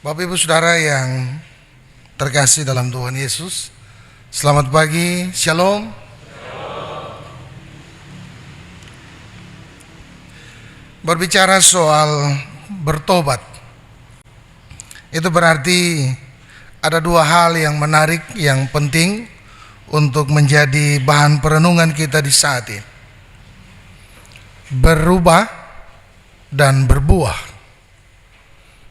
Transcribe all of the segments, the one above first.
Bapak Ibu Saudara yang terkasih dalam Tuhan Yesus, selamat pagi, Shalom. Berbicara soal bertobat, itu berarti ada dua hal yang menarik, yang penting untuk menjadi bahan perenungan kita di saat ini: berubah dan berbuah.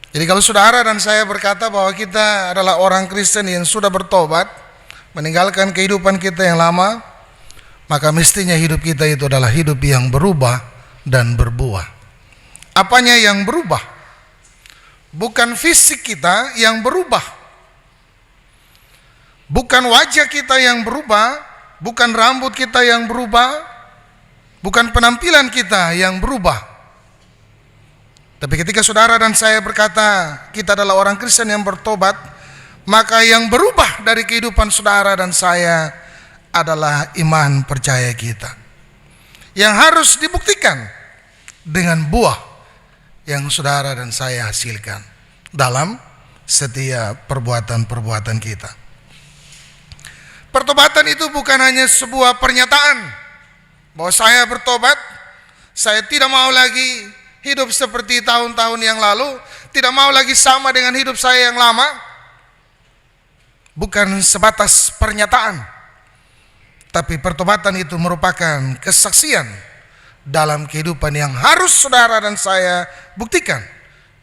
Jadi kalau saudara dan saya berkata bahwa kita adalah orang Kristen yang sudah bertobat, meninggalkan kehidupan kita yang lama, maka mestinya hidup kita itu adalah hidup yang berubah dan berbuah. Apanya yang berubah? Bukan fisik kita yang berubah, bukan wajah kita yang berubah, bukan rambut kita yang berubah, bukan penampilan kita yang berubah. Tapi ketika saudara dan saya berkata kita adalah orang Kristen yang bertobat, maka yang berubah dari kehidupan saudara dan saya adalah iman percaya kita, yang harus dibuktikan dengan buah yang saudara dan saya hasilkan dalam setiap perbuatan-perbuatan kita. Pertobatan itu bukan hanya sebuah pernyataan bahwa saya bertobat, saya tidak mau lagi hidup seperti tahun-tahun yang lalu, tidak mau lagi sama dengan hidup saya yang lama. Bukan sebatas pernyataan, tapi pertobatan itu merupakan kesaksian dalam kehidupan yang harus saudara dan saya buktikan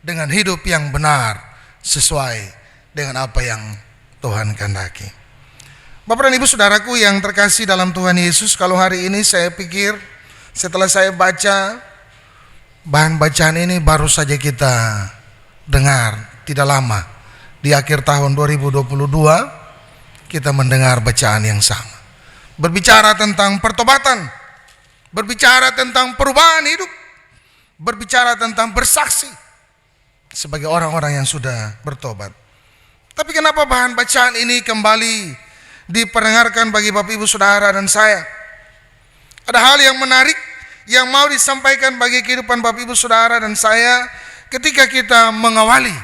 dengan hidup yang benar sesuai dengan apa yang Tuhan kehendaki. Bapak dan Ibu Saudaraku yang terkasih dalam Tuhan Yesus, kalau hari ini saya pikir setelah saya baca bahan bacaan ini, baru saja kita dengar tidak lama di akhir tahun 2022 kita mendengar bacaan yang sama, berbicara tentang pertobatan, berbicara tentang perubahan hidup, berbicara tentang bersaksi sebagai orang-orang yang sudah bertobat. Tapi kenapa bahan bacaan ini kembali diperdengarkan bagi Bapak Ibu Saudara dan saya? Ada hal yang menarik yang mau disampaikan bagi kehidupan Bapak Ibu Saudara dan saya ketika kita mengawali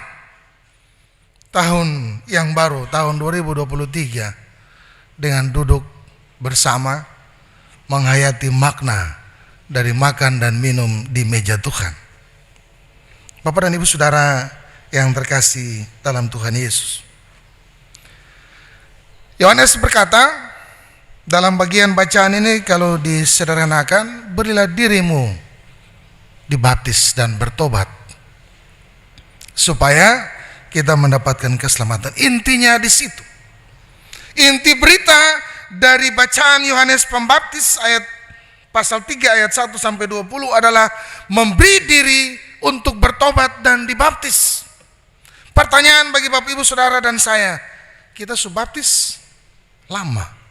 tahun yang baru, tahun 2023, dengan duduk bersama menghayati makna dari makan dan minum di meja Tuhan. Bapak dan Ibu Saudara yang terkasih dalam Tuhan Yesus, Yohanes berkata dalam bagian bacaan ini, kalau disederhanakan, berilah dirimu dibaptis dan bertobat supaya kita mendapatkan keselamatan. Intinya di situ. Inti berita dari bacaan Yohanes Pembaptis ayat pasal 3 ayat 1 sampai 20 adalah memberi diri untuk bertobat dan dibaptis. Pertanyaan bagi Bapak Ibu Saudara dan saya, kita subaptis lama,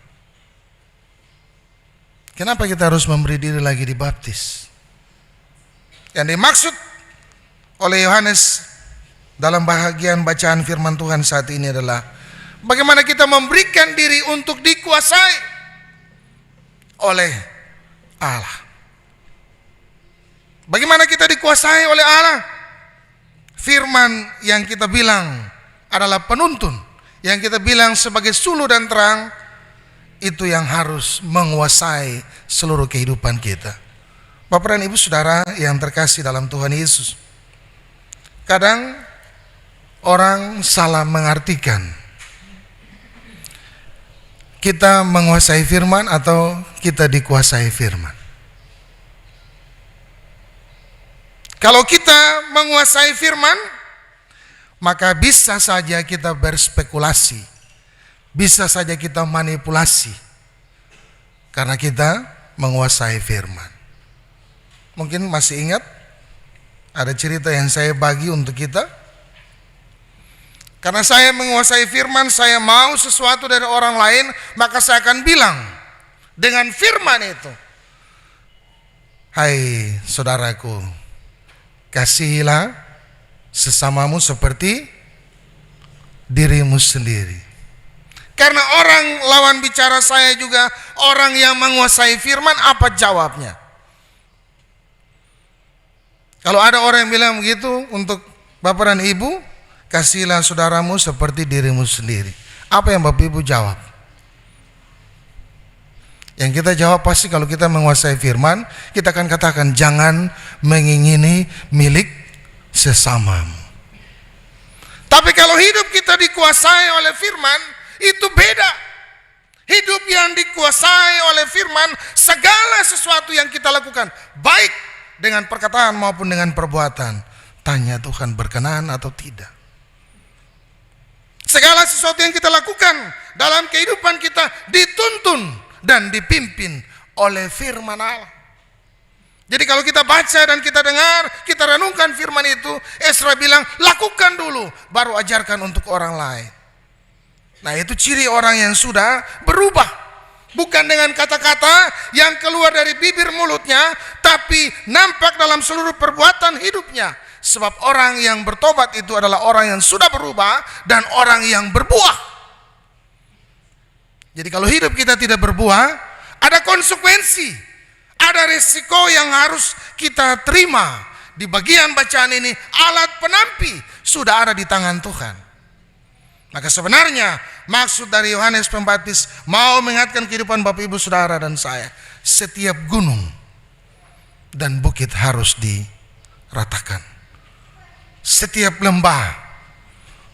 kenapa kita harus memberi diri lagi dibaptis? Yang dimaksud oleh Yohanes dalam bahagian bacaan firman Tuhan saat ini adalah bagaimana kita memberikan diri untuk dikuasai oleh Allah. Bagaimana kita dikuasai oleh Allah? Firman yang kita bilang adalah penuntun, yang kita bilang sebagai suluh dan terang, itu yang harus menguasai seluruh kehidupan kita. Bapak dan Ibu Saudara yang terkasih dalam Tuhan Yesus, kadang orang salah mengartikan kita menguasai firman atau kita dikuasai firman. Kalau kita menguasai firman, maka bisa saja kita berspekulasi, bisa saja kita manipulasi, karena kita menguasai firman. Mungkin masih ingat ada cerita yang saya bagi untuk kita. Karena saya menguasai firman, saya mau sesuatu dari orang lain, maka saya akan bilang dengan firman itu, hai saudaraku, kasihilah sesamamu seperti dirimu sendiri. Karena orang lawan bicara saya juga orang yang menguasai firman, apa jawabnya? Kalau ada orang yang bilang begitu untuk Bapak dan Ibu, kasihilah saudaramu seperti dirimu sendiri. Apa yang Bapak Ibu jawab? Yang kita jawab pasti kalau kita menguasai firman, kita akan katakan jangan mengingini milik sesamamu. Tapi kalau hidup kita dikuasai oleh firman, itu beda. Hidup yang dikuasai oleh firman, segala sesuatu yang kita lakukan, baik dengan perkataan maupun dengan perbuatan, tanya Tuhan berkenan atau tidak. Segala sesuatu yang kita lakukan dalam kehidupan kita dituntun dan dipimpin oleh firman Allah. Jadi kalau kita baca dan kita dengar, kita renungkan firman itu, Ezra bilang, lakukan dulu, baru ajarkan untuk orang lain. Nah, itu ciri orang yang sudah berubah. Bukan dengan kata-kata yang keluar dari bibir mulutnya, tapi nampak dalam seluruh perbuatan hidupnya. Sebab orang yang bertobat itu adalah orang yang sudah berubah dan orang yang berbuah. Jadi kalau hidup kita tidak berbuah, ada konsekuensi, ada risiko yang harus kita terima. Di bagian bacaan ini, alat penampi sudah ada di tangan Tuhan. Maka sebenarnya maksud dari Yohanes Pembaptis mau mengingatkan kehidupan Bapak Ibu Saudara dan saya, setiap gunung dan bukit harus diratakan. Setiap lembah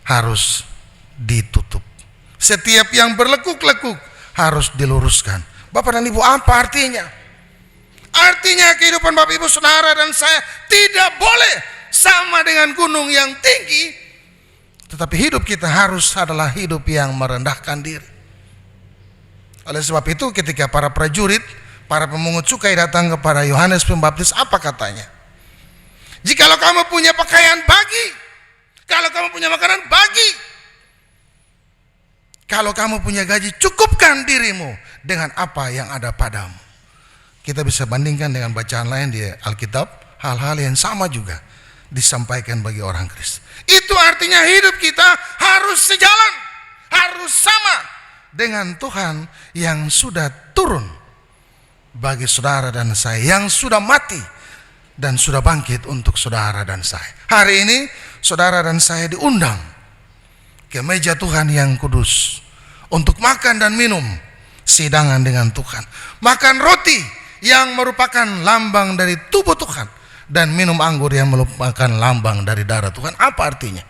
harus ditutup. Setiap yang berlekuk-lekuk harus diluruskan. Bapak dan Ibu, apa artinya? Artinya kehidupan Bapak Ibu Saudara dan saya tidak boleh sama dengan gunung yang tinggi, tetapi hidup kita harus adalah hidup yang merendahkan diri. Oleh sebab itu ketika para prajurit, para pemungut cukai datang kepada Yohanes Pembaptis, apa katanya? Jikalau kamu punya pakaian, bagi. Kalau kamu punya makanan, bagi. Kalau kamu punya gaji, cukupkan dirimu dengan apa yang ada padamu. Kita bisa bandingkan dengan bacaan lain di Alkitab, hal-hal yang sama juga disampaikan bagi orang Kristen. Itu artinya hidup kita harus sejalan, harus sama dengan Tuhan yang sudah turun bagi saudara dan saya, yang sudah mati dan sudah bangkit untuk saudara dan saya. Hari ini saudara dan saya diundang ke meja Tuhan yang kudus untuk makan dan minum sidangan dengan Tuhan. Makan roti yang merupakan lambang dari tubuh Tuhan dan minum anggur yang merupakan lambang dari darah Tuhan. Apa artinya?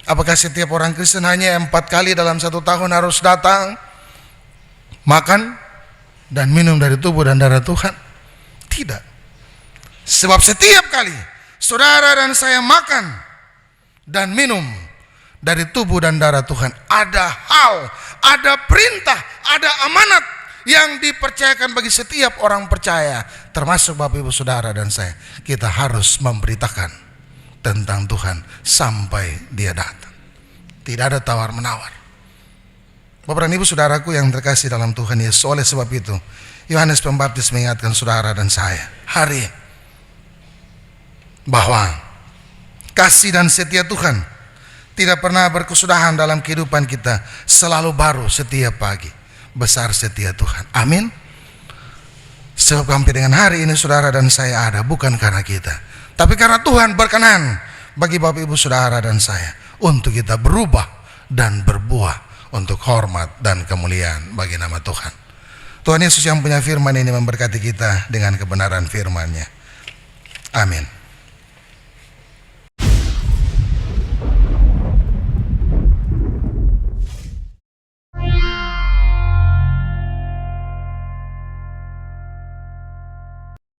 Apakah setiap orang Kristen hanya 4 kali dalam 1 tahun harus datang makan dan minum dari tubuh dan darah Tuhan? Tidak. Sebab setiap kali saudara dan saya makan dan minum dari tubuh dan darah Tuhan, ada hal, ada perintah, ada amanat yang dipercayakan bagi setiap orang percaya, termasuk Bapak Ibu Saudara dan saya. Kita harus memberitakan tentang Tuhan sampai Dia datang. Tidak ada tawar-menawar. Bapak dan Ibu Saudaraku yang terkasih dalam Tuhan Yesus, oleh sebab itu Yohanes Pembaptis mengingatkan saudara dan saya hari bahwa kasih dan setia Tuhan tidak pernah berkesudahan dalam kehidupan kita, selalu baru setiap pagi. Besar setia Tuhan. Amin. Sebab sampai dengan hari ini saudara dan saya ada bukan karena kita, tapi karena Tuhan berkenan bagi Bapak Ibu Saudara dan saya untuk kita berubah dan berbuah untuk hormat dan kemuliaan bagi nama Tuhan. Tuhan Yesus yang punya firman ini memberkati kita dengan kebenaran firman-Nya. Amin.